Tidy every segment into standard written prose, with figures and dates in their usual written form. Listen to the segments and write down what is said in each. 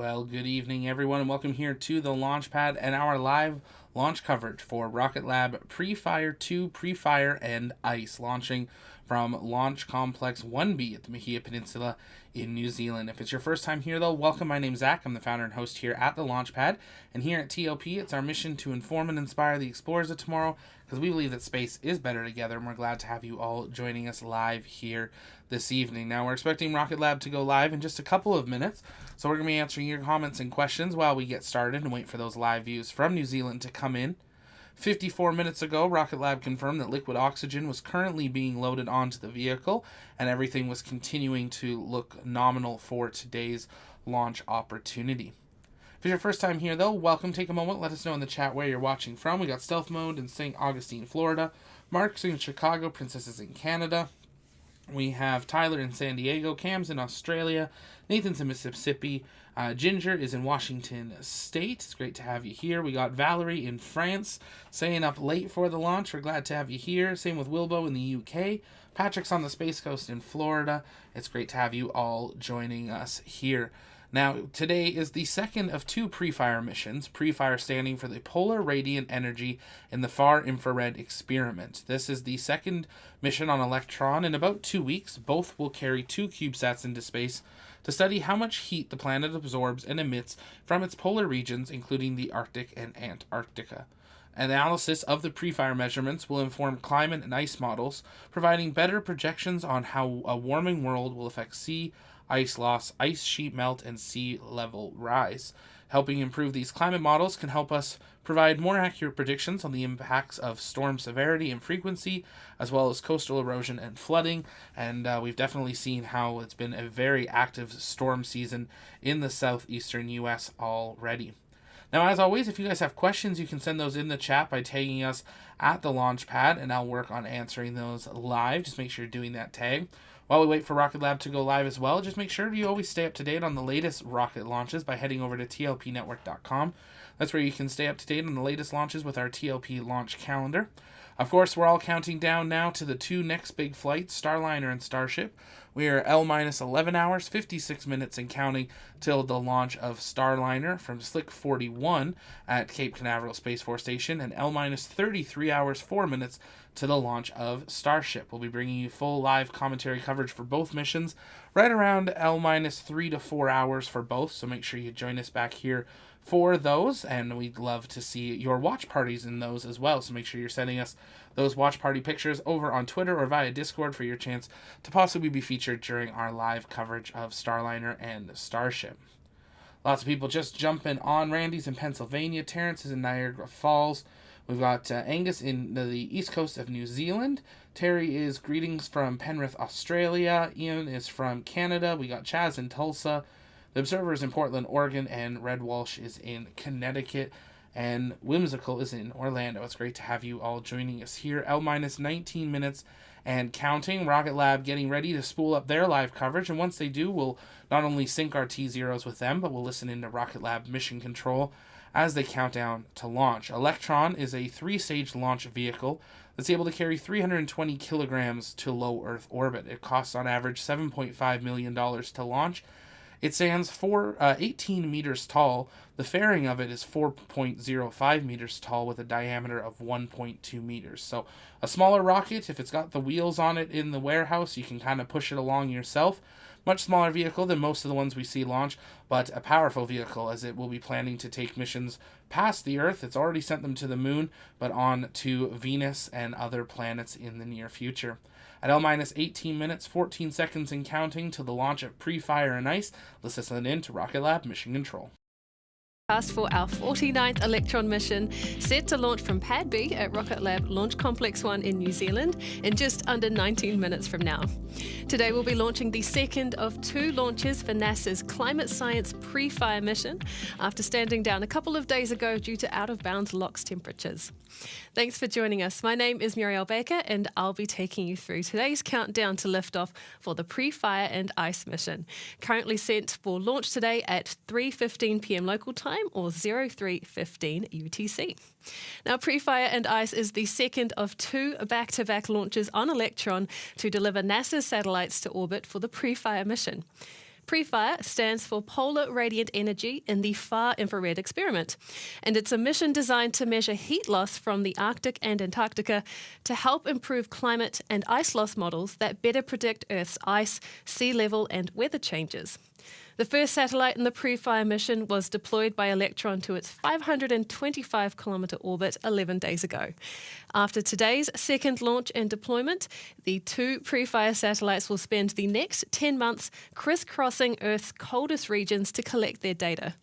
Well, good evening, everyone, and welcome here to the launch pad and our live launch coverage for RocketLab PREFIRE 2, PREFIRE and ICE, launching from Launch Complex 1B at the Mahia Peninsula in New Zealand. If it's your first time here, though, welcome. My name's Zach. I'm the founder and host here at the launch pad, and here at TOP, it's our mission to inform and inspire the explorers of tomorrow, because we believe that space is better together, and we're glad to have you all joining us live here this evening. Now, we're expecting RocketLab to go live in just a couple of minutes, so we're going to be answering your comments and questions while we get started and wait for those live views from New Zealand to come in. 54 minutes ago, RocketLab confirmed that liquid oxygen was currently being loaded onto the vehicle, and everything was continuing to look nominal for today's launch opportunity. If it's your first time here, though, welcome. Take a moment, let us know in the chat where you're watching from. We got Stealth Mode in St. Augustine, Florida. Mark's in Chicago. Princess is in Canada. We have Tyler in San Diego. Cam's in Australia. Nathan's in Mississippi. Ginger is in Washington State. It's great to have you here. We got Valerie in France, staying up late for the launch. We're glad to have you here. Same with Wilbo in the UK. Patrick's on the Space Coast in Florida. It's great to have you all joining us here. Now, today is the second of two PREFIRE missions, PREFIRE standing for the Polar Radiant Energy in the Far Infrared Experiment. This is the second mission on Electron. In about 2 weeks, both will carry 2 CubeSats into space to study how much heat the planet absorbs and emits from its polar regions, including the Arctic and Antarctica. Analysis of the PREFIRE measurements will inform climate and ice models, providing better projections on how a warming world will affect sea ice loss, ice sheet melt, and sea level rise. Helping improve these climate models can help us provide more accurate predictions on the impacts of storm severity and frequency, as well as coastal erosion and flooding. And we've definitely seen how it's been a very active storm season in the southeastern U.S. already. Now, as always, if you guys have questions, you can send those in the chat by tagging us at the launch pad, and I'll work on answering those live. Just make sure you're doing that tag. While we wait for RocketLab to go live as well, just make sure you always stay up to date on the latest rocket launches by heading over to tlpnetwork.com. That's where you can stay up to date on the latest launches with our TLP launch calendar. Of course, we're all counting down now to the 2 next big flights, Starliner and Starship. We are L-11 hours, 56 minutes and counting till the launch of Starliner from Slick 41 at Cape Canaveral Space Force Station, and L-33 hours, 4 minutes to the launch of Starship. We'll be bringing you full live commentary coverage for both missions right around L-3 to 4 hours for both, so make sure you join us back here for those, and we'd love to see your watch parties in those as well, so make sure you're sending us those watch party pictures over on Twitter or via Discord for your chance to possibly be featured during our live coverage of Starliner and Starship. Lots of people just jumping on. Randy's in Pennsylvania. Terrence is in Niagara Falls. We've got Angus in the east coast of New Zealand. Terry is greetings from Penrith, Australia. Ian is from Canada. We got Chaz in Tulsa. The Observer is in Portland, Oregon, and Red Walsh is in Connecticut, and Whimsical is in Orlando. It's great to have you all joining us here. L-19 minutes and counting. RocketLab getting ready to spool up their live coverage, and once they do, we'll not only sync our T-Zeros with them, but we'll listen into RocketLab Mission Control as they count down to launch. Electron is a 3-stage launch vehicle that's able to carry 320 kilograms to low Earth orbit. It costs on average $7.5 million to launch. It stands 18 meters tall. The fairing of it is 4.05 meters tall with a diameter of 1.2 meters. So a smaller rocket, if it's got the wheels on it in the warehouse, you can kind of push it along yourself. Much smaller vehicle than most of the ones we see launch, but a powerful vehicle as it will be planning to take missions past the Earth. It's already sent them to the Moon, but on to Venus and other planets in the near future. At L-18 minutes, 14 seconds and counting to the launch of PREFIRE and ICE, let's listen in to RocketLab Mission Control. For our 49th Electron mission, set to launch from Pad B at RocketLab Launch Complex 1 in New Zealand in just under 19 minutes from now. Today we'll be launching the second of 2 launches for NASA's Climate Science PREFIRE mission after standing down a couple of days ago due to out-of-bounds LOX temperatures. Thanks for joining us. My name is Muriel Baker and I'll be taking you through today's countdown to liftoff for the PREFIRE and ICE mission, currently set for launch today at 3:15 p.m. local time or 03:15 UTC. Now, PREFIRE and ICE is the second of 2 back-to-back launches on Electron to deliver NASA's satellites to orbit for the PREFIRE mission. PREFIRE stands for Polar Radiant Energy in the Far Infrared Experiment, and it's a mission designed to measure heat loss from the Arctic and Antarctica to help improve climate and ice loss models that better predict Earth's ice, sea level, and weather changes. The first satellite in the PREFIRE mission was deployed by Electron to its 525-kilometre orbit 11 days ago. After today's second launch and deployment, the two PREFIRE satellites will spend the next 10 months crisscrossing Earth's coldest regions to collect their data.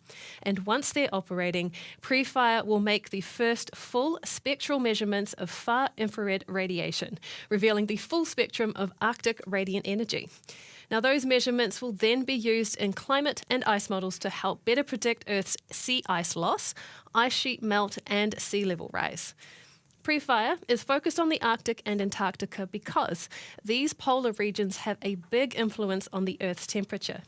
And once they're operating, PREFIRE will make the first full spectral measurements of far infrared radiation, revealing the full spectrum of Arctic radiant energy. Now, those measurements will then be used in climate and ice models to help better predict Earth's sea ice loss, ice sheet melt, and sea level rise. PREFIRE is focused on the Arctic and Antarctica because these polar regions have a big influence on the Earth's temperature.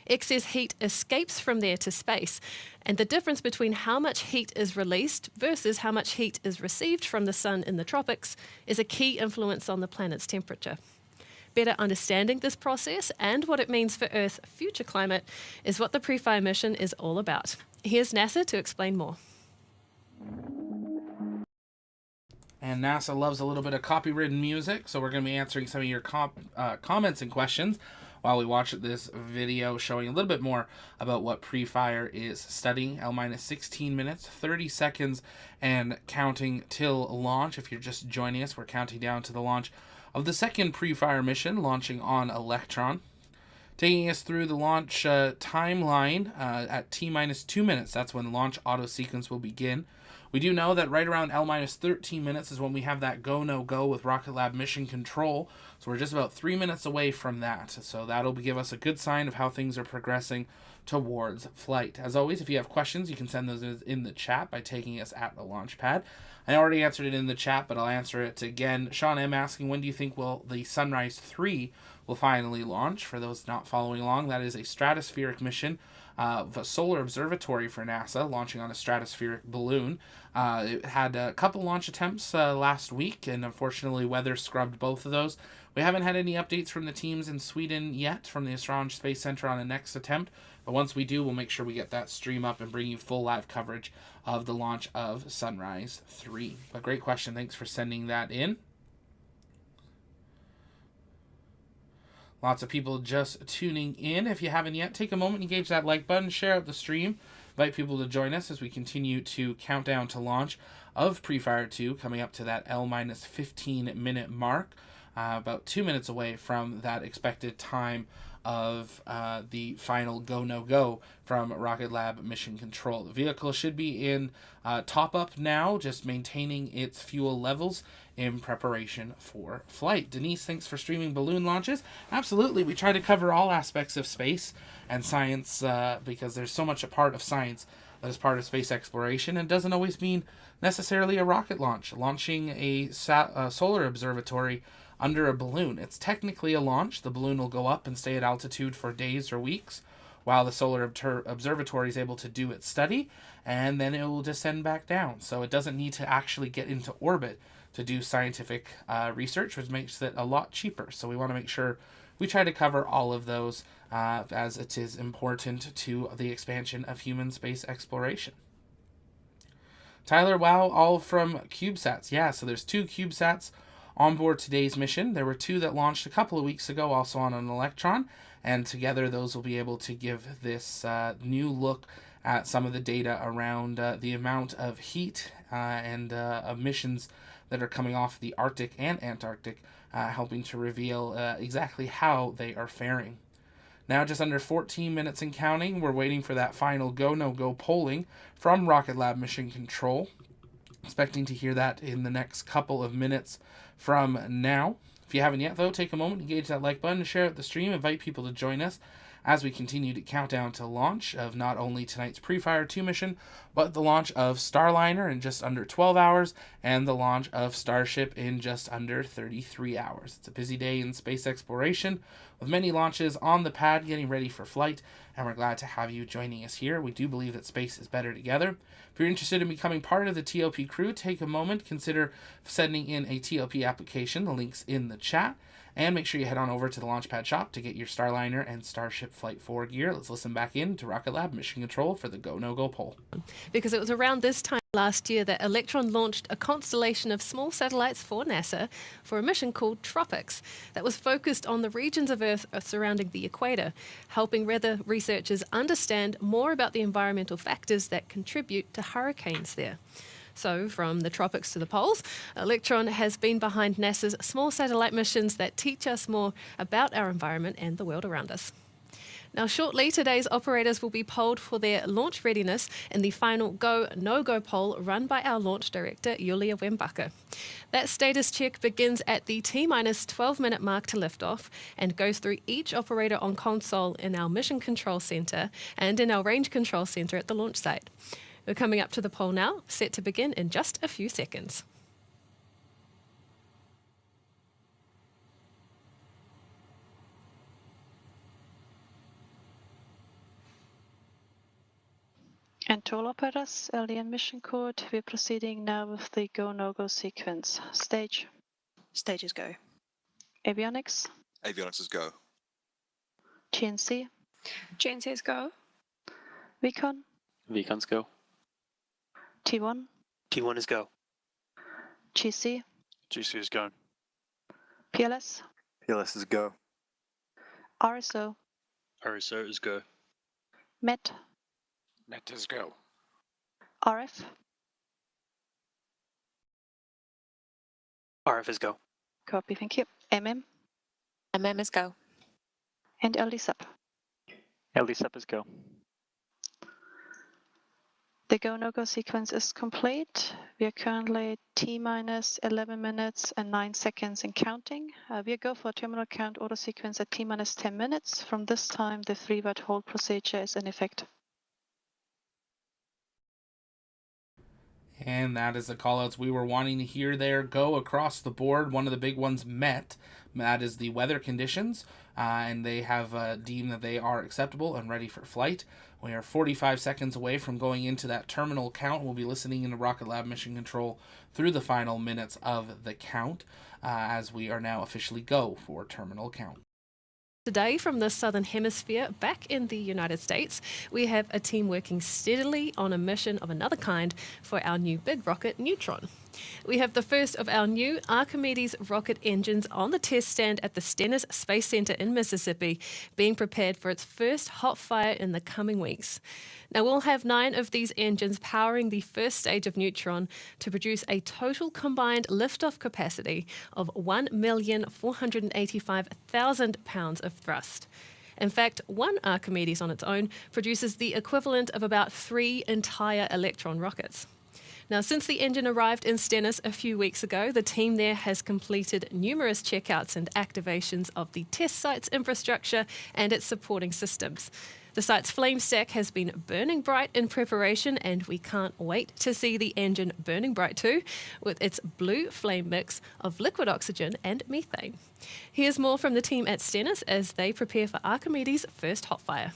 Excess heat escapes from there to space, and the difference between how much heat is released versus how much heat is received from the sun in the tropics is a key influence on the planet's temperature. Better understanding this process and what it means for Earth's future climate is what the PREFIRE mission is all about. Here's NASA to explain more. And NASA loves a little bit of copywritten music, so we're going to be answering some of your comments and questions while we watch this video showing a little bit more about what PREFIRE is studying. L-16 minutes, 30 seconds, and counting till launch. If you're just joining us, we're counting down to the launch of the second PREFIRE mission, launching on Electron. Taking us through the launch timeline at T-2 minutes, that's when launch auto sequence will begin. We do know that right around L-13 minutes is when we have that go, no go with RocketLab mission control. So we're just about 3 minutes away from that. So that'll give us a good sign of how things are progressing towards flight. As always, if you have questions, you can send those in the chat by taking us at the launch pad. I already answered it in the chat, but I'll answer it again. Sean M. asking, when do you think the Sunrise 3 will finally launch? For those not following along, that is a stratospheric mission of a solar observatory for NASA, launching on a stratospheric balloon. It had a couple launch attempts last week, and unfortunately weather scrubbed both of those. We haven't had any updates from the teams in Sweden yet, from the Astronomy Space Center on the next attempt, but once we do, we'll make sure we get that stream up and bring you full live coverage of the launch of Sunrise 3. But great question. Thanks for sending that in. Lots of people just tuning in. If you haven't yet, take a moment, engage that like button, share out the stream, invite people to join us as we continue to count down to launch of PREFIRE 2, coming up to that L-15 minute mark, about 2 minutes away from that expected time of the final go, no go from RocketLab Mission Control. The vehicle should be in top up now, just maintaining its fuel levels in preparation for flight. Denise, thanks for streaming balloon launches. Absolutely, we try to cover all aspects of space and science because there's so much a part of science that is part of space exploration and doesn't always mean necessarily a rocket launch. Launching a solar observatory under a balloon, it's technically a launch. The balloon will go up and stay at altitude for days or weeks while the solar observatory is able to do its study, and then it will descend back down. So it doesn't need to actually get into orbit to do scientific research, which makes it a lot cheaper. So we want to make sure we try to cover all of those as it is important to the expansion of human space exploration. Tyler, wow, all from CubeSats. Yeah, so there's 2 CubeSats on board today's mission. There were 2 that launched a couple of weeks ago, also on an Electron, and together those will be able to give this new look at some of the data around the amount of heat and emissions that are coming off the Arctic and Antarctic, helping to reveal exactly how they are faring. Now just under 14 minutes and counting, we're waiting for that final go, no go polling from RocketLab Mission Control. Expecting to hear that in the next couple of minutes from now. If you haven't yet, though, take a moment, engage that like button, share out the stream, invite people to join us as we continue to count down to launch of not only tonight's PREFIRE 2 mission, but the launch of Starliner in just under 12 hours and the launch of Starship in just under 33 hours. It's a busy day in space exploration with many launches on the pad getting ready for flight, and we're glad to have you joining us here. We do believe that space is better together. If you're interested in becoming part of the TOP crew, take a moment, consider sending in a TOP application. The link's in the chat. And make sure you head on over to the Launchpad shop to get your Starliner and Starship Flight 4 gear. Let's listen back in to Rocket Lab Mission Control for the Go No Go poll. Because it was around this time last year that Electron launched a constellation of small satellites for NASA for a mission called TROPICS that was focused on the regions of Earth surrounding the equator, helping weather researchers understand more about the environmental factors that contribute to hurricanes there. So, from the tropics to the poles, Electron has been behind NASA's small satellite missions that teach us more about our environment and the world around us. Now, shortly, today's operators will be polled for their launch readiness in the final Go No Go poll run by our launch director, Julia Wembacher. That status check begins at the T-minus 12-minute mark to liftoff and goes through each operator on console in our Mission Control Center and in our Range Control Center at the launch site. We're coming up to the poll now, set to begin in just a few seconds. And to all operators, LDN mission code, we're proceeding now with the Go No Go sequence. Stage. Stages go. Avionics. Avionics is go. GNC. GNCs go. Recon. Recons go. T1. T1 is go. GC. GC is go. PLS. PLS is go. RSO. RSO is go. MET. Net is go. RF. RF is go. Copy, thank you. MM. MM is go. And LDSUP. LDSUP is go. The Go No Go sequence is complete. We are currently T-minus 11 minutes and 9 seconds and counting. We go for a terminal count auto sequence at T-minus 10 minutes. From this time, the 3-watt hold procedure is in effect. And that is the callouts we were wanting to hear there. Go across the board. One of the big ones met. That is the weather conditions. And they have deemed that they are acceptable and ready for flight. We are 45 seconds away from going into that terminal count. We'll be listening into Rocket Lab Mission Control through the final minutes of the count as we are now officially go for terminal count. Today, from the Southern Hemisphere, back in the United States, we have a team working steadily on a mission of another kind for our new big rocket, Neutron. We have the first of our new Archimedes rocket engines on the test stand at the Stennis Space Center in Mississippi, being prepared for its first hot fire in the coming weeks. Now, we'll have 9 of these engines powering the first stage of Neutron to produce a total combined liftoff capacity of 1,485,000 pounds of thrust. In fact, one Archimedes on its own produces the equivalent of about 3 entire Electron rockets. Now, since the engine arrived in Stennis a few weeks ago, the team there has completed numerous checkouts and activations of the test site's infrastructure and its supporting systems. The site's flame stack has been burning bright in preparation, and we can't wait to see the engine burning bright too, with its blue flame mix of liquid oxygen and methane. Here's more from the team at Stennis as they prepare for Archimedes' first hot fire.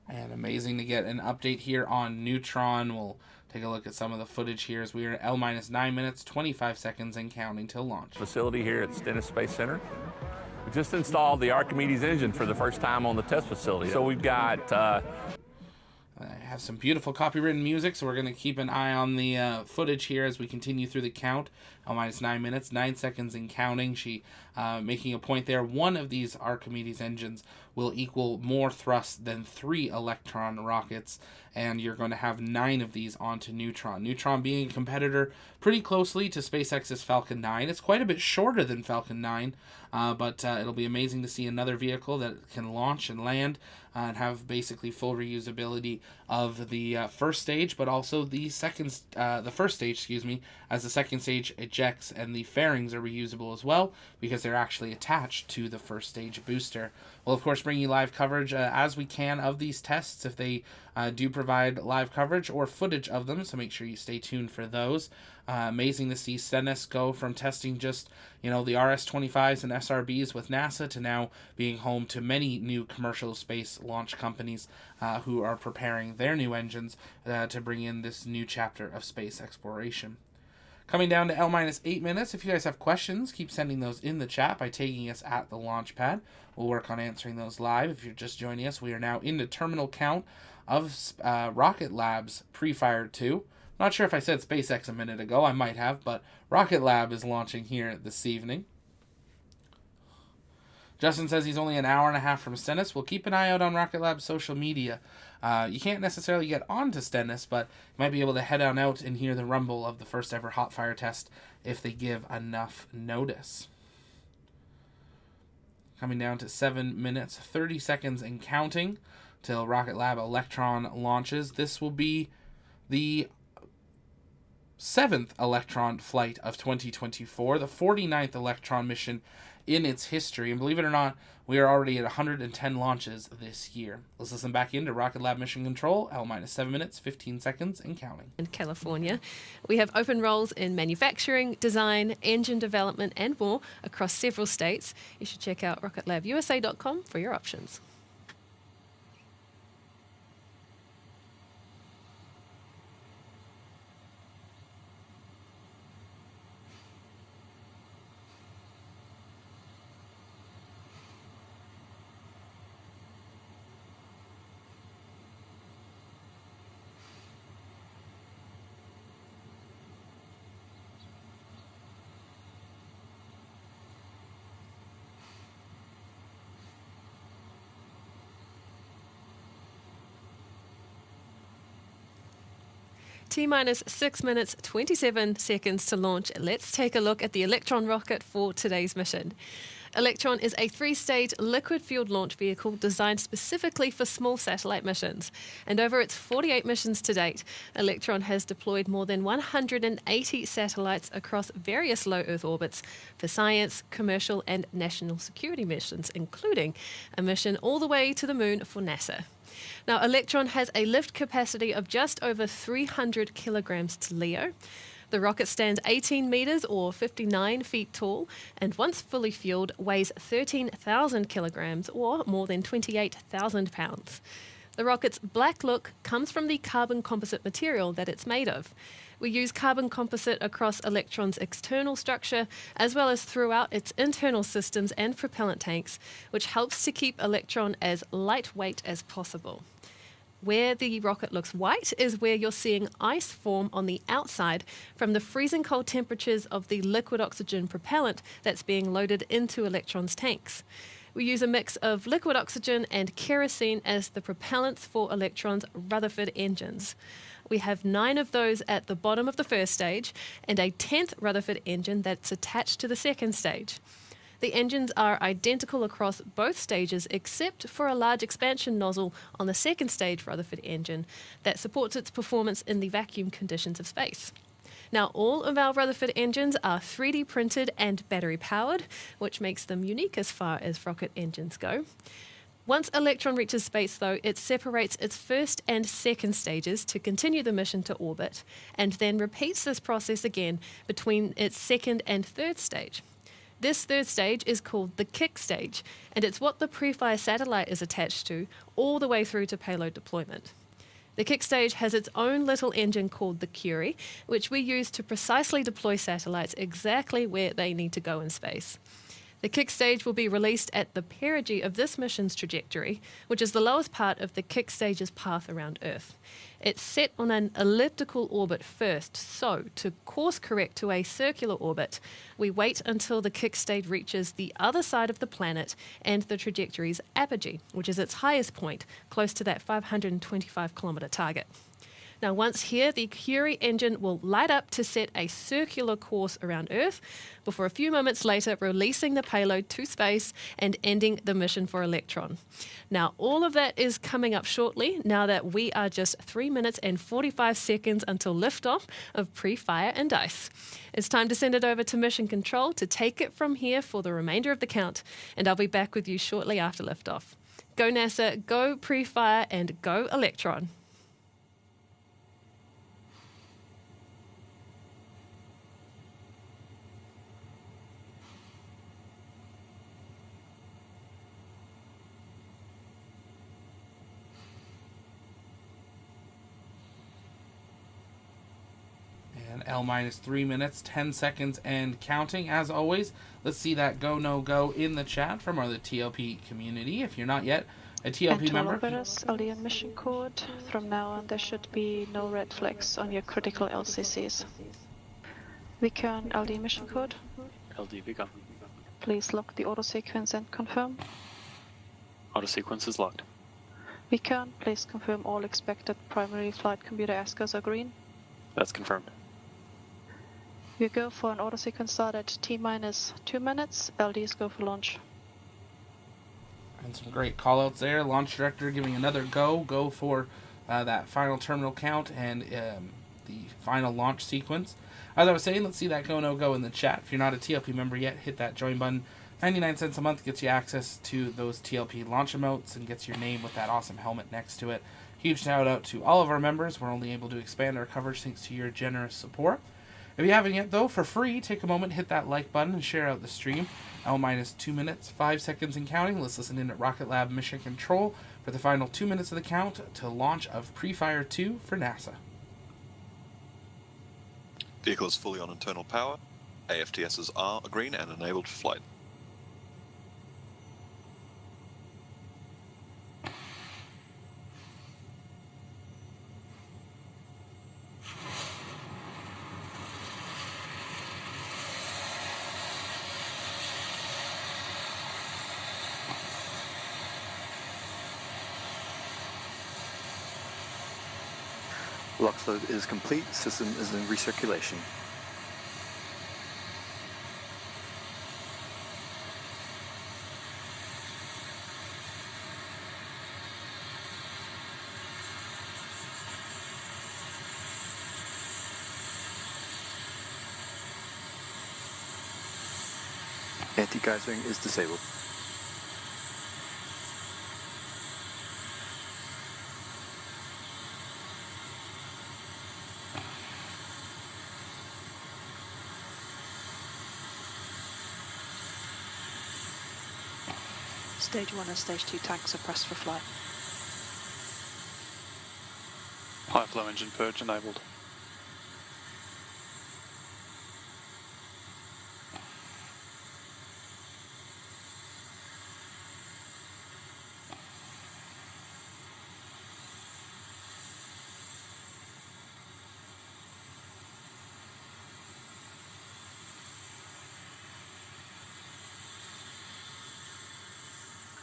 And amazing to get an update here on Neutron. We'll take a look at some of the footage here as we are at L-9 minutes, 25 seconds and counting till launch. Facility here at Stennis Space Center. We just installed the Archimedes engine for the first time on the test facility. So we've got... I have some beautiful copywritten music, so we're going to keep an eye on the footage here as we continue through the count. L-9 minutes, 9 seconds and counting. She making a point there. One of these Archimedes engines will equal more thrust than 3 Electron rockets, and you're going to have 9 of these onto Neutron. Neutron being a competitor pretty closely to SpaceX's Falcon 9. It's quite a bit shorter than Falcon 9, but it'll be amazing to see another vehicle that can launch and land and have basically full reusability of the first stage, but also the first stage, as the second stage ejects, and the fairings are reusable as well because they're actually attached to the first stage booster. We'll of course bring you live coverage as we can of these tests if they do provide live coverage or footage of them, so make sure you stay tuned for those. Amazing to see Stennis go from testing just, the RS-25s and SRBs with NASA to now being home to many new commercial space launch companies who are preparing their new engines to bring in this new chapter of space exploration. Coming down to L-8 minutes. If you guys have questions, keep sending those in the chat by tagging us at the launch pad. We'll work on answering those live. If you're just joining us, we are now in the terminal count of Rocket Lab's PREFIRE 2. Not sure if I said SpaceX a minute ago. I might have, but Rocket Lab is launching here this evening. Justin says he's only an hour and a half from Stennis. We'll keep an eye out on Rocket Lab's social media. You can't necessarily get onto Stennis, but you might be able to head on out and hear the rumble of the first ever hot fire test if they give enough notice. Coming down to 7 minutes, 30 seconds and counting till Rocket Lab Electron launches. This will be the 7th Electron flight of 2024, the 49th Electron mission in its history. And believe it or not, we are already at 110 launches this year. Let's listen back into Rocket Lab Mission Control, L-7 minutes, 15 seconds and counting. In California, we have open roles in manufacturing, design, engine development, and more across several states. You should check out rocketlabusa.com for your options. T-minus 6 minutes, 27 seconds to launch. Let's take a look at the Electron rocket for today's mission. Electron is a 3-stage liquid-fueled launch vehicle designed specifically for small satellite missions. And over its 48 missions to date, Electron has deployed more than 180 satellites across various low Earth orbits for science, commercial, and national security missions, including a mission all the way to the moon for NASA. Now, Electron has a lift capacity of just over 300 kilograms to LEO. The rocket stands 18 meters or 59 feet tall, and once fully fueled, weighs 13,000 kilograms or more than 28,000 pounds. The rocket's black look comes from the carbon composite material that it's made of. We use carbon composite across Electron's external structure as well as throughout its internal systems and propellant tanks, which helps to keep Electron as lightweight as possible. Where the rocket looks white is where you're seeing ice form on the outside from the freezing cold temperatures of the liquid oxygen propellant that's being loaded into Electron's tanks. We use a mix of liquid oxygen and kerosene as the propellants for Electron's Rutherford engines. We have 9 of those at the bottom of the first stage and a 10th Rutherford engine that's attached to the second stage. The engines are identical across both stages except for a large expansion nozzle on the second stage Rutherford engine that supports its performance in the vacuum conditions of space. Now, all of our Rutherford engines are 3D printed and battery powered, which makes them unique as far as rocket engines go. Once Electron reaches space, though, it separates its first and second stages to continue the mission to orbit, and then repeats this process again between its second and third stage. This third stage is called the kick stage, and it's what the PREFIRE satellite is attached to all the way through to payload deployment. The kick stage has its own little engine called the Curie, which we use to precisely deploy satellites exactly where they need to go in space. The kick stage will be released at the perigee of this mission's trajectory, which is the lowest part of the kick stage's path around Earth. It's set on an elliptical orbit first, so to course correct to a circular orbit, we wait until the kick stage reaches the other side of the planet and the trajectory's apogee, which is its highest point, close to that 525-kilometer target. Now, once here, the Curie engine will light up to set a circular course around Earth before a few moments later releasing the payload to space and ending the mission for Electron. Now, all of that is coming up shortly now that we are just 3 minutes and 45 seconds until liftoff of PREFIRE and ICE. It's time to send it over to Mission Control to take it from here for the remainder of the count, and I'll be back with you shortly after liftoff. Go NASA, go PREFIRE, and go Electron. And L minus 3 minutes, 10 seconds, and counting. As always, let's see that go, no go in the chat from our TLP community. If you're not yet a TLP and to member, operators, LDN mission code. From now on, there should be no red flags on your critical LCCs. Recurrent LD mission code. LD begun. Please lock the auto sequence and confirm. Auto sequence is locked. Recurrent, please confirm all expected primary flight computer ASCIIs are green. That's confirmed. We go for an auto sequence start at T minus 2 minutes. LDs go for launch. and some great callouts there. Launch director giving another go for that final terminal count and the final launch sequence. As I was saying, let's see that go, no go in the chat. If you're not a TLP member yet, hit that join button. 99 cents a month gets you access to those TLP launch emotes and gets your name with that awesome helmet next to it. Huge shout out to all of our members. We're only able to expand our coverage thanks to your generous support. If you haven't yet, though, for free, take a moment, hit that like button, and share out the stream. L minus 2 minutes, 5 seconds and counting. Let's listen in at RocketLab Mission Control for the final 2 minutes of the count to launch of PREFIRE 2 for NASA. Vehicle is fully on internal power. AFTSs are green and enabled for flight. LOX load is complete. System is in recirculation. Anti-geysering is disabled. Stage 1 and Stage 2 tanks are pressed for flight. High flow engine purge enabled.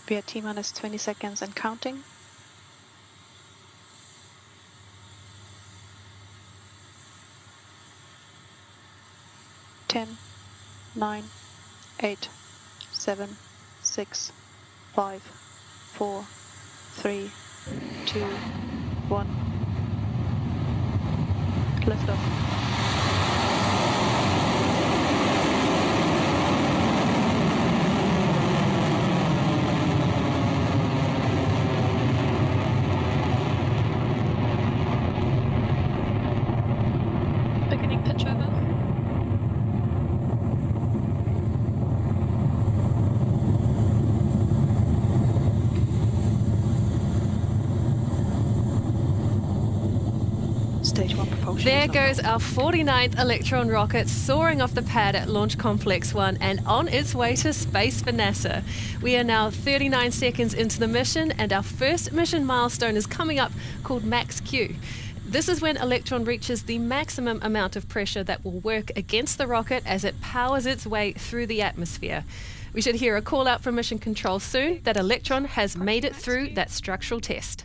We are T minus 20 seconds and counting. 10, 9, 8, 7, 6, 5, 4, 3, 2, 1. Liftoff. Beginning pitch over. Stage 1 propulsion. There goes our 49th Electron rocket soaring off the pad at Launch Complex 1 and on its way to space for NASA. We are now 39 seconds into the mission and our first mission milestone is coming up called Max Q. This is when Electron reaches the maximum amount of pressure that will work against the rocket as it powers its way through the atmosphere. We should hear a call out from Mission Control soon that Electron has made it through that structural test.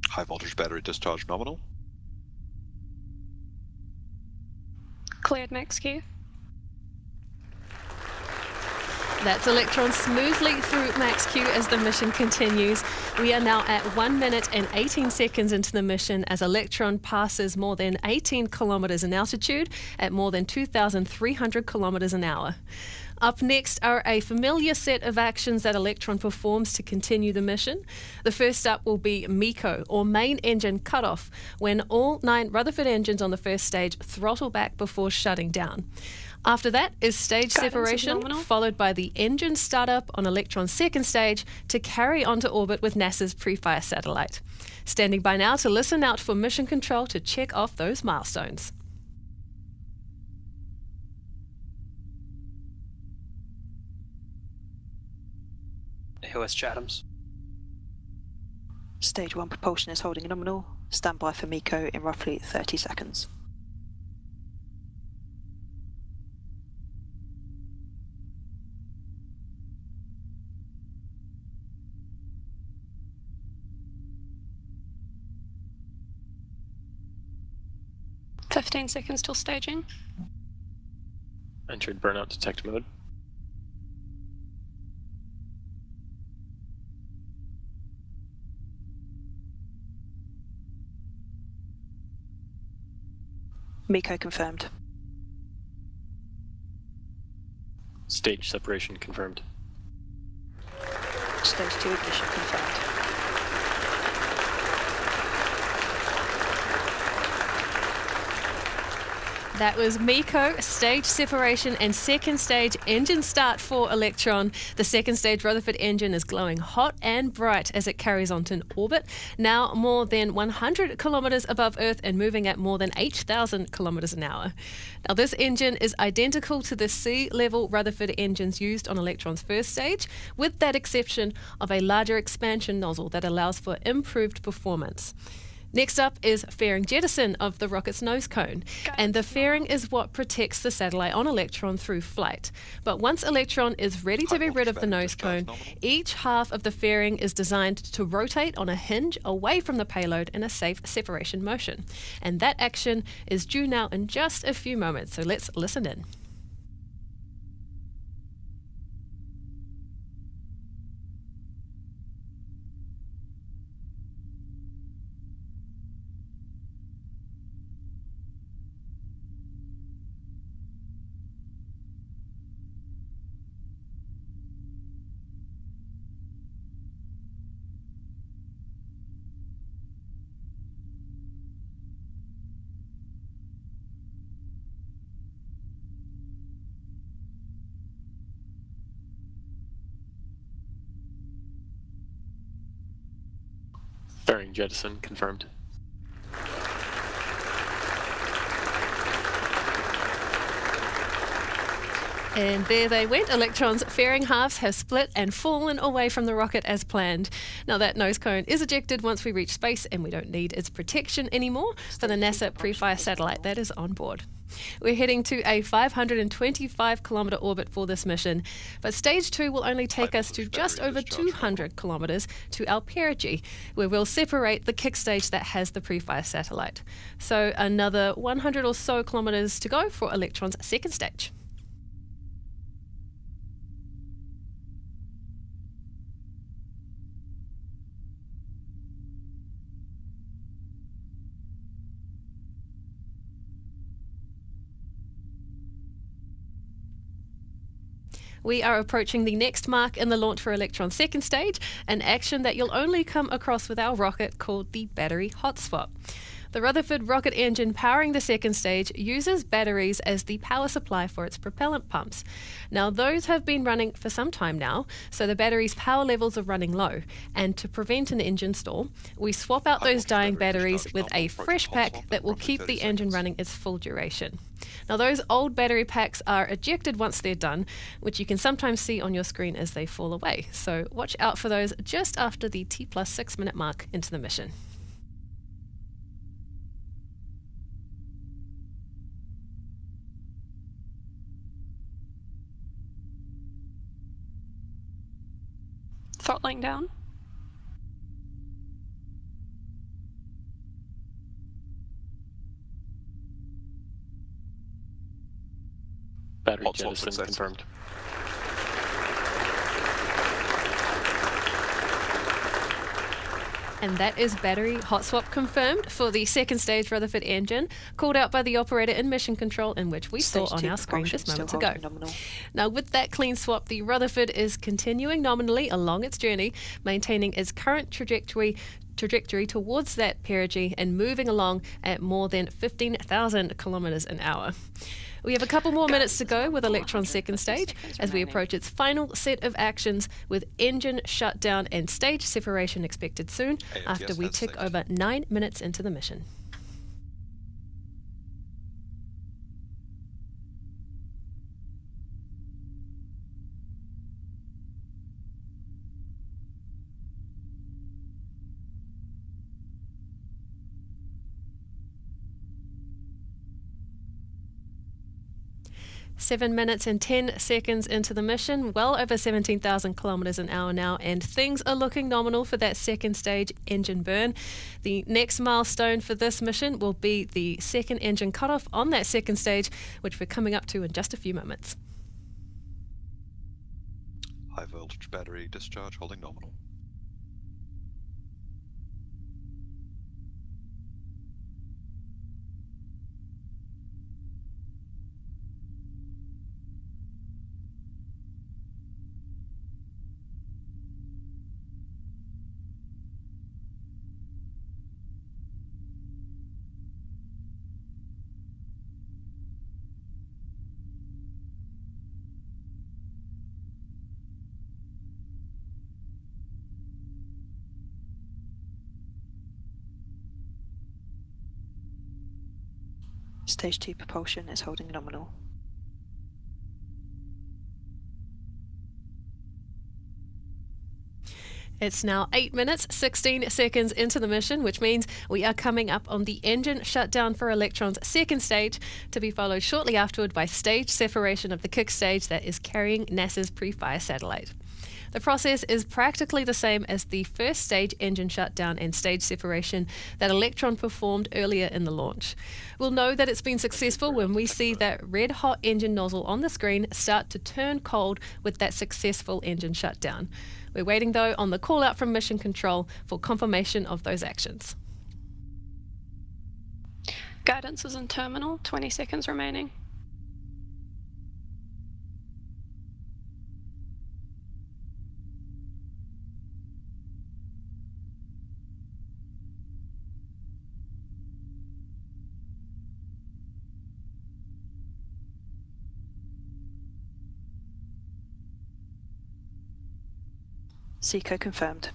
High voltage battery discharge nominal. Cleared Max Q. That's Electron smoothly through max Q as the mission continues. We are now at 1 minute and 18 seconds into the mission as Electron passes more than 18 kilometers in altitude at more than 2,300 kilometers an hour. Up next are a familiar set of actions that Electron performs to continue the mission. The first up will be MECO, or main engine cutoff, when all 9 Rutherford engines on the first stage throttle back before shutting down. After that is stage separation, followed by the engine startup on Electron's second stage to carry onto orbit with NASA's PREFIRE satellite. Standing by now to listen out for mission control to check off those milestones. AOS Chathams. Stage 1 propulsion is holding nominal. Stand by for MECO in roughly 30 seconds. "15 seconds till staging." Entered burnout detect mode. MECO confirmed. Stage separation confirmed. Stage 2 ignition confirmed. That was MECO, stage separation, and second stage engine start for Electron. The second stage Rutherford engine is glowing hot and bright as it carries onto orbit, now more than 100 kilometers above Earth and moving at more than 8,000 kilometers an hour. Now, this engine is identical to the sea-level Rutherford engines used on Electron's first stage, with that exception of a larger expansion nozzle that allows for improved performance. Next up is fairing jettison of the rocket's nose cone, and the fairing is what protects the satellite on Electron through flight. But once Electron is ready to be rid of the nose cone, each half of the fairing is designed to rotate on a hinge away from the payload in a safe separation motion. And that action is due now in just a few moments, so let's listen in. Fairing jettison confirmed. And there they went. Electron's fairing halves have split and fallen away from the rocket as planned. Now, that nose cone is ejected once we reach space, and we don't need its protection anymore for the NASA PREFIRE satellite that is on board. We're heading to a 525-kilometre orbit for this mission, but Stage 2 will only take us to just over 200 kilometres to our perigee, where we'll separate the kick stage that has the PREFIRE satellite. So another 100 or so kilometres to go for Electron's second stage. We are approaching the next mark in the launch for Electron's second stage, an action that you'll only come across with our rocket called the battery hotspot. The Rutherford rocket engine powering the second stage uses batteries as the power supply for its propellant pumps. Now, those have been running for some time now, so the battery's power levels are running low. And to prevent an engine stall, we swap out those dying batteries with a fresh pack that will keep the engine running its full duration. Now, those old battery packs are ejected once they're done, which you can sometimes see on your screen as they fall away. So watch out for those just after the T+6 minute mark into the mission. Throttling down. Battery jettison confirmed. And that is battery hot swap confirmed for the second stage Rutherford engine, called out by the operator in mission control, in which we saw on our screen just moments ago. Now, with that clean swap, the Rutherford is continuing nominally along its journey, maintaining its current trajectory towards that perigee and moving along at more than 15,000 kilometers an hour. We have a couple more minutes to go with Electron's second stage as we approach its final set of actions, with engine shutdown and stage separation expected soon after we tick over 9 minutes into the mission. Seven minutes and 10 seconds into the mission, well over 17,000 kilometers an hour now, and things are looking nominal for that second stage engine burn. The next milestone for this mission will be the second engine cutoff on that second stage, which we're coming up to in just a few moments. High voltage battery discharge holding nominal. Stage 2 propulsion is holding nominal. It's now 8 minutes, 16 seconds into the mission, which means we are coming up on the engine shutdown for Electron's second stage, to be followed shortly afterward by stage separation of the kick stage that is carrying NASA's PREFIRE satellite. The process is practically the same as the first stage engine shutdown and stage separation that Electron performed earlier in the launch. We'll know that it's been successful when we see that red-hot engine nozzle on the screen start to turn cold with that successful engine shutdown. We're waiting, though, on the call-out from Mission Control for confirmation of those actions. Guidance is in terminal, 20 seconds remaining. Seco confirmed.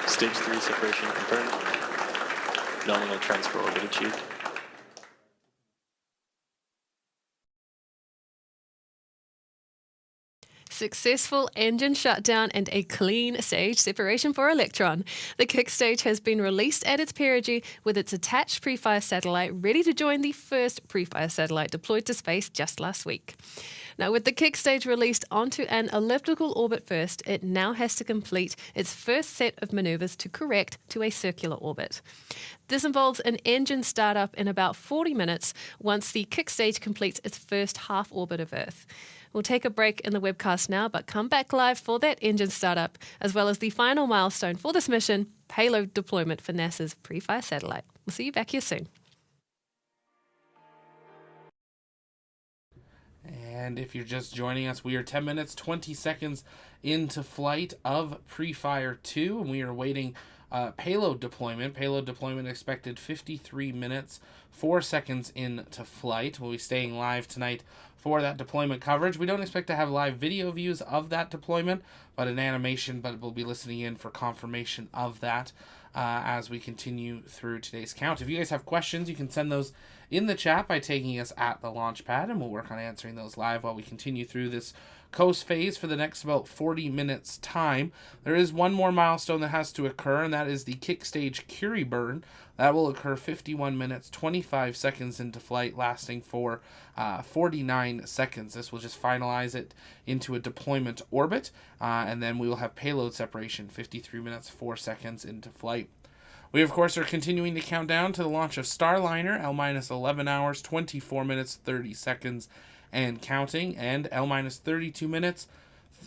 Stage 3 separation confirmed. Nominal transfer orbit achieved. Successful engine shutdown and a clean stage separation for Electron. The kick stage has been released at its perigee with its attached PREFIRE satellite ready to join the first PREFIRE satellite deployed to space just last week. Now, with the kick stage released onto an elliptical orbit first, it now has to complete its first set of maneuvers to correct to a circular orbit. This involves an engine startup in about 40 minutes once the kick stage completes its first half orbit of Earth. We'll take a break in the webcast now, but come back live for that engine startup, as well as the final milestone for this mission, payload deployment for NASA's PREFIRE satellite. We'll see you back here soon. And if you're just joining us, we are 10 minutes, 20 seconds into flight of PREFIRE 2, and we are waiting payload deployment. Payload deployment expected 53 minutes, 4 seconds into flight. We'll be staying live tonight for that deployment coverage. We don't expect to have live video views of that deployment, but an animation, but we'll be listening in for confirmation of that as we continue through today's count. If you guys have questions, you can send those in the chat by taking us at the launch pad, and we'll work on answering those live while we continue through this coast phase for the next about 40 minutes time. There is one more milestone that has to occur, and that is the kick stage Curie burn. That will occur 51 minutes, 25 seconds into flight, lasting for 49 seconds. This will just finalize it into a deployment orbit, and then we will have payload separation 53 minutes, 4 seconds into flight. We, of course, are continuing to count down to the launch of Starliner, L-minus 11 hours, 24 minutes, 30 seconds, and counting, and L-minus 32 minutes,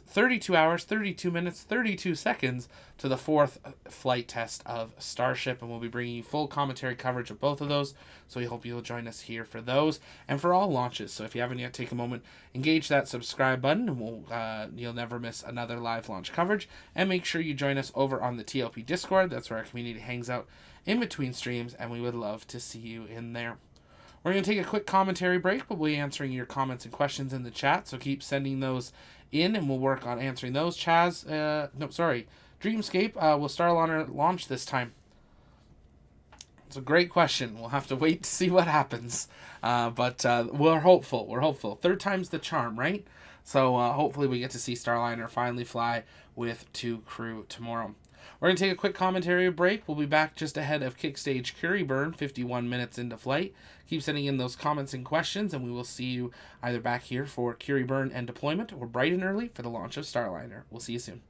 32 hours, 32 minutes, 32 seconds to the 4th flight test of Starship, and we'll be bringing you full commentary coverage of both of those, so we hope you'll join us here for those and for all launches. So if you haven't yet, take a moment, engage that subscribe button, and you'll never miss another live launch coverage, and make sure you join us over on the TLP Discord. That's where our community hangs out in between streams, and we would love to see you in there. We're going to take a quick commentary break, but we'll be answering your comments and questions in the chat, so keep sending those in, and we'll work on answering those. Dreamscape, will Starliner launch this time? It's a great question. We'll have to wait to see what happens, but we're hopeful. We're hopeful. Third time's the charm, right? So hopefully we get to see Starliner finally fly with 2 crew tomorrow. We're going to take a quick commentary break. We'll be back just ahead of Kickstage Curie Burn, 51 minutes into flight. Keep sending in those comments and questions, and we will see you either back here for Curie Burn and deployment or bright and early for the launch of Starliner. We'll see you soon.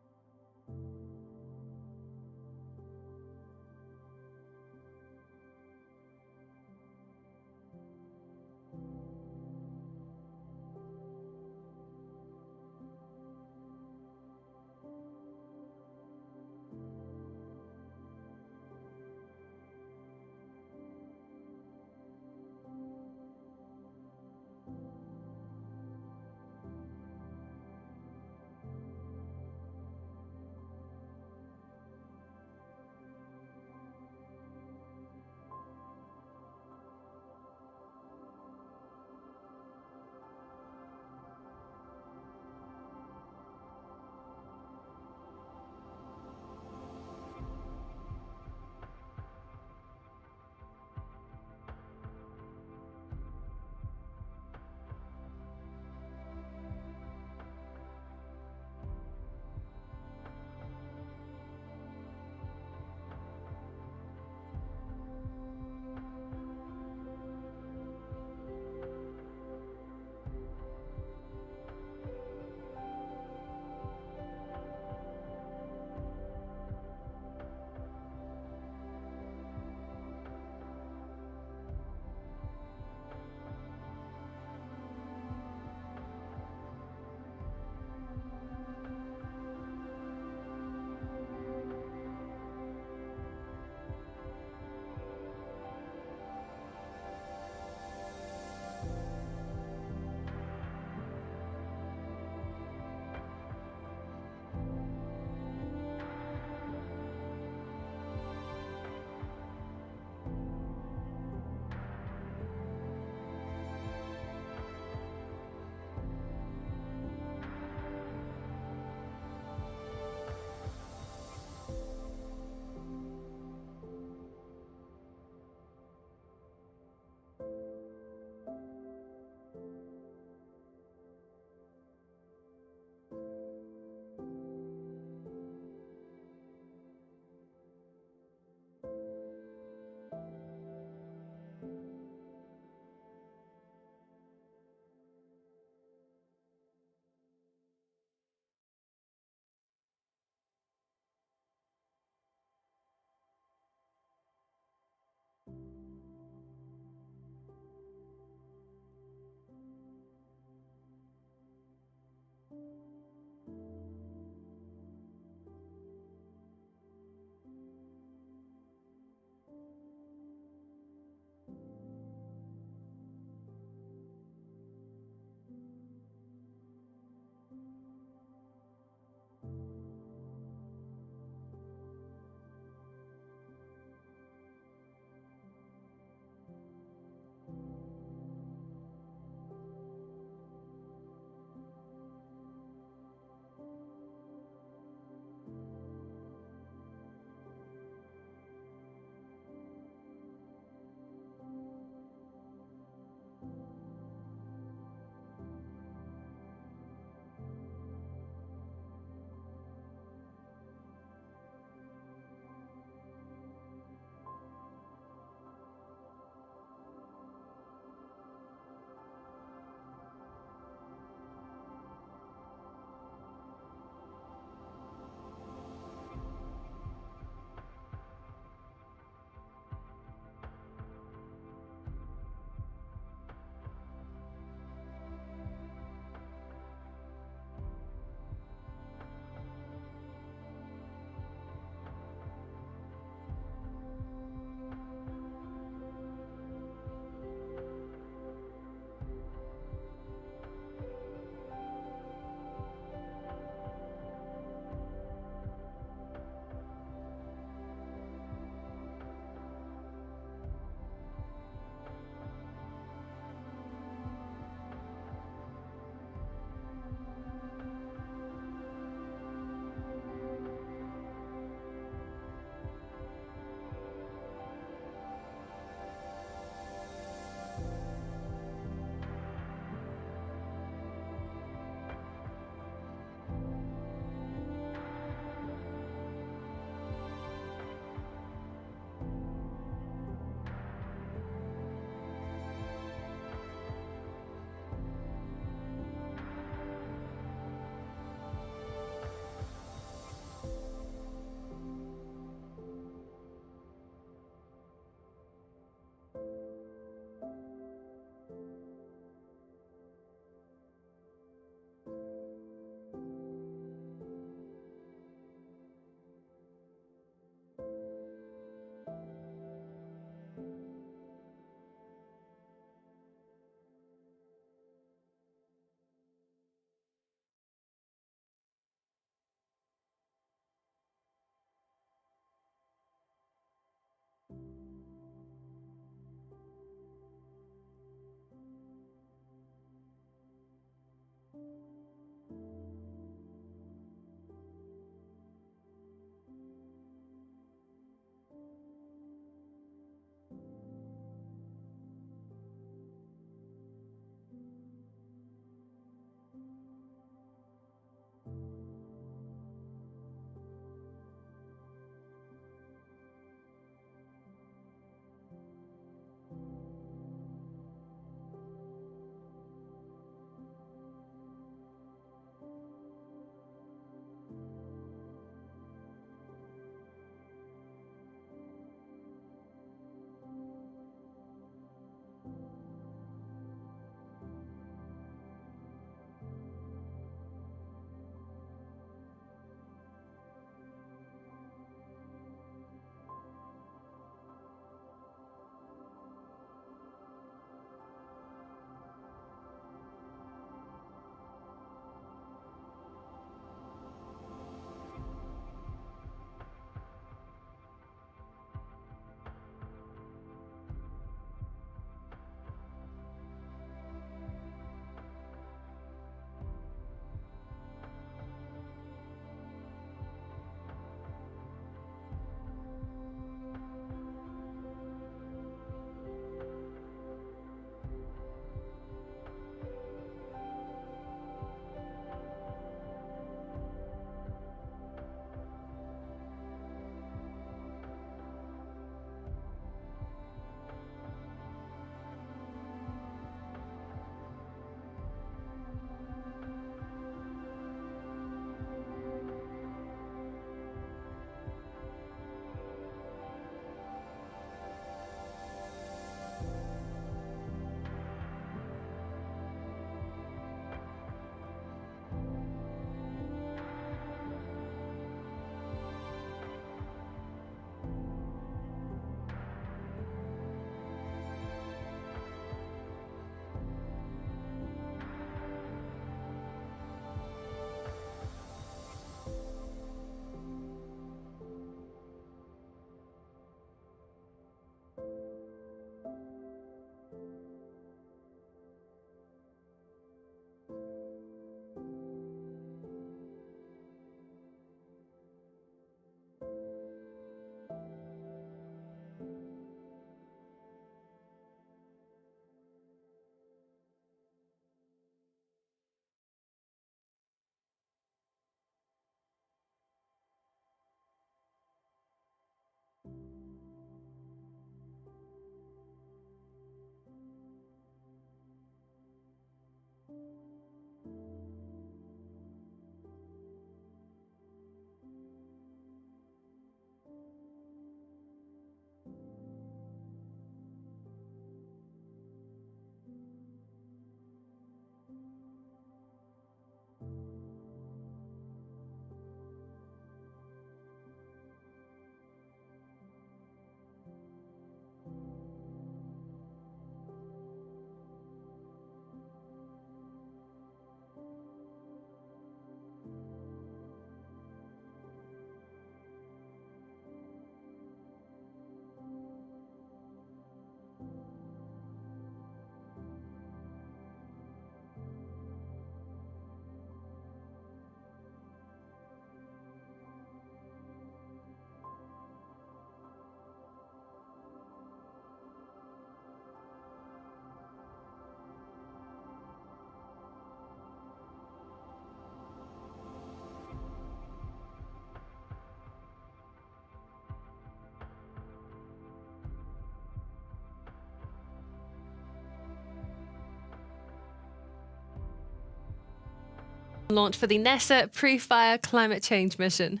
Launch for the NASA PREFIRE climate change mission.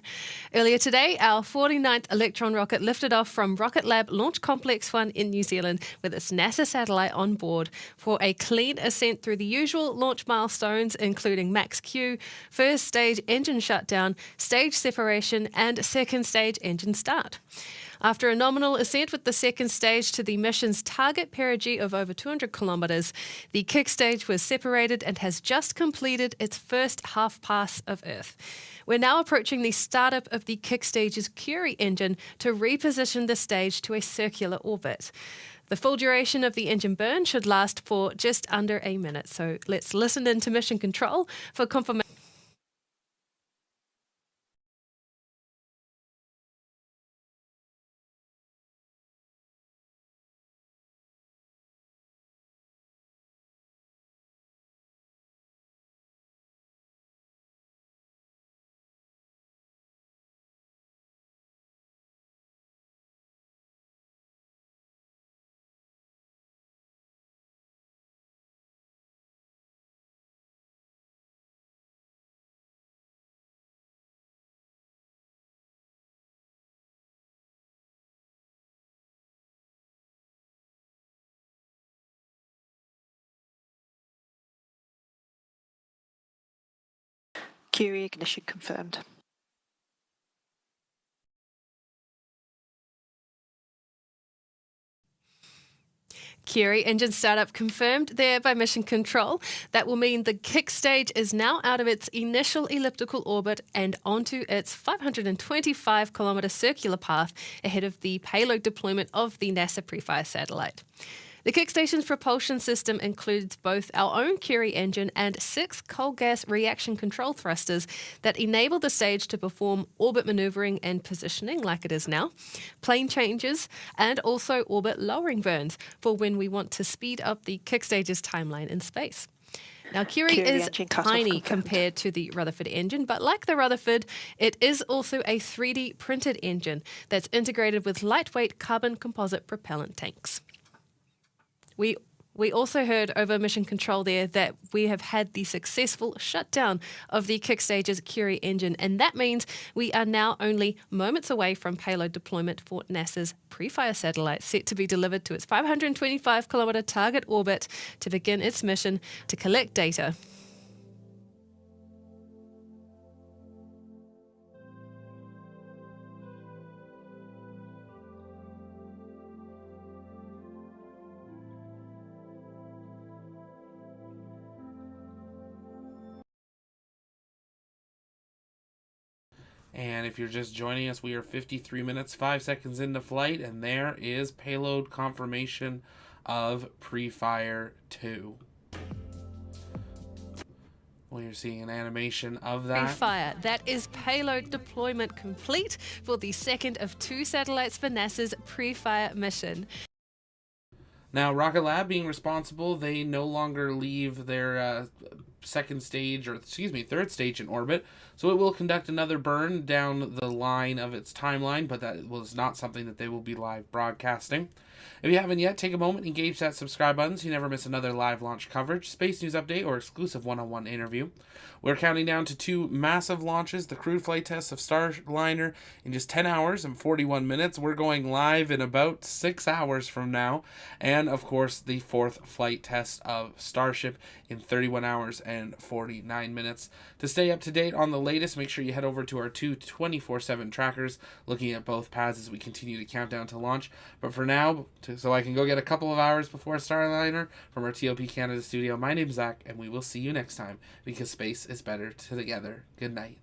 Earlier today, our 49th Electron rocket lifted off from RocketLab Launch Complex 1 in New Zealand with its NASA satellite on board for a clean ascent through the usual launch milestones, including max Q, first stage engine shutdown, stage separation, and second stage engine start. After a nominal ascent with the second stage to the mission's target perigee of over 200 kilometres, the kick stage was separated and has just completed its first half pass of Earth. We're now approaching the startup of the kick stage's Curie engine to reposition the stage to a circular orbit. The full duration of the engine burn should last for just under a minute, so let's listen into mission control for confirmation. Curie ignition confirmed. Curie engine startup confirmed there by mission control. That will mean the kick stage is now out of its initial elliptical orbit and onto its 525-kilometre circular path ahead of the payload deployment of the NASA PREFIRE satellite. The kick station's propulsion system includes both our own Curie engine and 6 coal gas reaction control thrusters that enable the stage to perform orbit maneuvering and positioning like it is now, plane changes, and also orbit lowering burns for when we want to speed up the kick stage's timeline in space. Now, Curie is tiny compared to the Rutherford engine, but like the Rutherford, it is also a 3D printed engine that's integrated with lightweight carbon composite propellant tanks. We also heard over mission control there that we have had the successful shutdown of the kick stage's Curie engine, and that means we are now only moments away from payload deployment for NASA's PREFIRE satellite, set to be delivered to its 525-kilometre target orbit to begin its mission to collect data. And if you're just joining us, we are 53 minutes, 5 seconds into flight, and there is payload confirmation of PREFIRE 2. We're seeing an animation of that. PREFIRE, that is payload deployment complete for the second of 2 satellites for NASA's PREFIRE mission. Now, RocketLab being responsible, they no longer leave their third stage in orbit, so it will conduct another burn down the line of its timeline, but that was not something that they will be live broadcasting. If you haven't yet, take a moment, engage that subscribe button so you never miss another live launch coverage, space news update, or exclusive one-on-one interview. We're counting down to 2 massive launches, the crewed flight tests of Starliner in just 10 hours and 41 minutes. We're going live in about 6 hours from now. And, of course, the 4th flight test of Starship in 31 hours and 49 minutes. To stay up to date on the latest, make sure you head over to our 2 24/7 trackers, looking at both paths as we continue to count down to launch. But for now, so I can go get a couple of hours before Starliner from our TOP Canada studio, my name's Zach, and we will see you next time, because space is better together. Good night.